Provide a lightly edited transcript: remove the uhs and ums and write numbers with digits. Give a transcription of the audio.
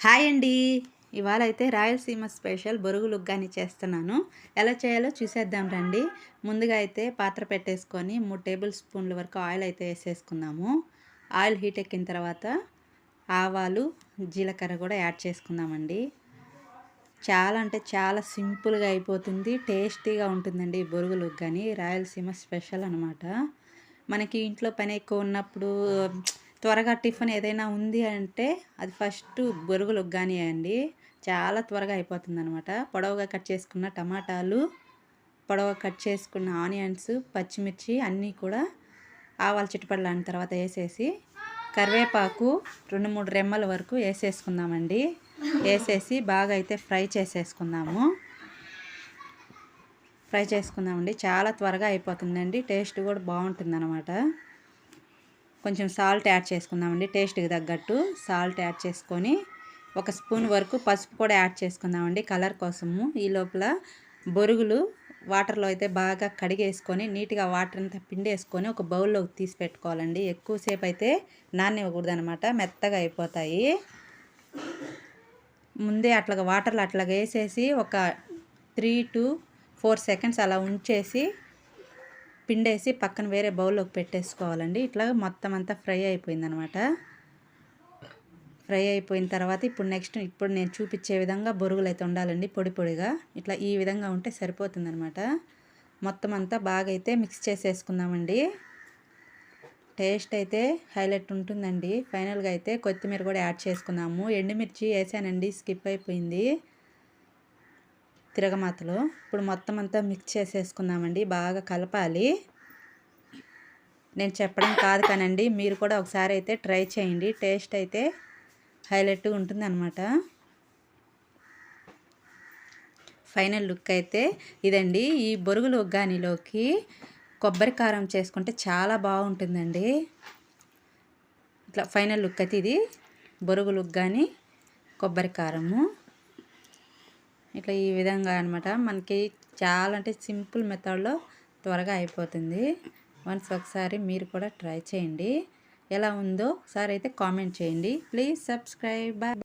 Hi అండి. ఇవాళ అయితే రాయలసీమ స్పెషల్ బొరుగులు ఉగ్గాని చేస్తున్నాను. ఎలా చేయాలో చూసేద్దాం రండి. ముందుగా అయితే పాత్ర పెట్టేసుకొని 3 టేబుల్ స్పూన్ల వరకు ఆయిల్ అయితే వేసేసుకుందాము. ఆయిల్ హీట్ ఎక్కిన తర్వాత ఆవాలు, జీలకర్ర కూడా యాడ్ చేసుకుందామండి. చాలా అంటే చాలా సింపుల్గా అయిపోతుంది, టేస్టీగా ఉంటుందండి ఈ బొరుగులు ఉగ్గాని. రాయలసీమ స్పెషల్ అనమాట. మనకి ఇంట్లో పని ఎక్కువ ఉన్నప్పుడు త్వరగా టిఫిన్ ఏదైనా ఉంది అంటే అది ఫస్ట్ బొరుగులు ఉగ్గాని అండి. చాలా త్వరగా అయిపోతుందనమాట. పొడవుగా కట్ చేసుకున్న టమాటాలు, పొడవుగా కట్ చేసుకున్న ఆనియన్స్, పచ్చిమిర్చి అన్నీ కూడా ఆవాలు చిటపటలాడిన తర్వాత వేసేసి కరివేపాకు 2-3 రెమ్మల వరకు వేసేసుకుందామండి. వేసేసి బాగా అయితే ఫ్రై చేసుకుందామండి. చాలా త్వరగా అయిపోతుందండి, టేస్ట్ కూడా బాగుంటుందన్నమాట. కొంచెం సాల్ట్ యాడ్ చేసుకుందామండి, టేస్ట్కి తగ్గట్టు సాల్ట్ యాడ్ చేసుకొని 1 స్పూన్ వరకు పసుపు కూడా యాడ్ చేసుకుందామండి కలర్ కోసము. ఈ లోపల బొరుగులు వాటర్లో అయితే బాగా కడిగేసుకొని నీట్గా వాటర్ అంతా పిండేసుకొని ఒక బౌల్లోకి తీసి పెట్టుకోవాలండి. ఎక్కువసేపు అయితే నాననివ్వకూడదు అనమాట, మెత్తగా అయిపోతాయి. ముందే అట్లాగా వాటర్లో అట్లాగా వేసేసి ఒక 3 to 4 సెకండ్స్ అలా ఉంచేసి పిండేసి పక్కన వేరే బౌల్లోకి పెట్టేసుకోవాలండి. ఇట్లా మొత్తం అంతా ఫ్రై అయిపోయిందనమాట. ఫ్రై అయిపోయిన తర్వాత ఇప్పుడు నేను చూపించే విధంగా బొరుగులు అయితే ఉండాలండి, పొడి పొడిగా ఇట్లా ఈ విధంగా ఉంటే సరిపోతుందనమాట. మొత్తం అంతా బాగా అయితే మిక్స్ చేసేసుకుందామండి. టేస్ట్ అయితే హైలైట్ ఉంటుందండి. ఫైనల్గా అయితే కొత్తిమీర కూడా యాడ్ చేసుకుందాము. ఎండుమిర్చి వేసానండి, స్కిప్ అయిపోయింది తిరగమాతలో. ఇప్పుడు మొత్తం అంతా మిక్స్ చేసేసుకుందామండి, బాగా కలపాలి. నేను చెప్పడం కాదు కానండి, మీరు కూడా ఒకసారి అయితే ట్రై చేయండి. టేస్ట్ అయితే హైలైట్ ఉంటుందన్నమాట. ఫైనల్ లుక్ అయితే ఇదండి. ఈ బొరుగులు ఉగ్గానిలోకి కొబ్బరి కారం చేసుకుంటే చాలా బాగుంటుందండి. ఇట్లా ఫైనల్ లుక్ అయితే ఇది బొరుగులు ఉగ్గాని కొబ్బరి కారము. ఇట్లా ఈ విధంగా అనమాట. మనకి చాలా అంటే సింపుల్ మెథడ్లో త్వరగా అయిపోతుంది. వన్స్ ఒకసారి మీరు కూడా ట్రై చేయండి. ఎలా ఉందో ఒకసారి అయితే కామెంట్ చేయండి. Please subscribe. బాయ్.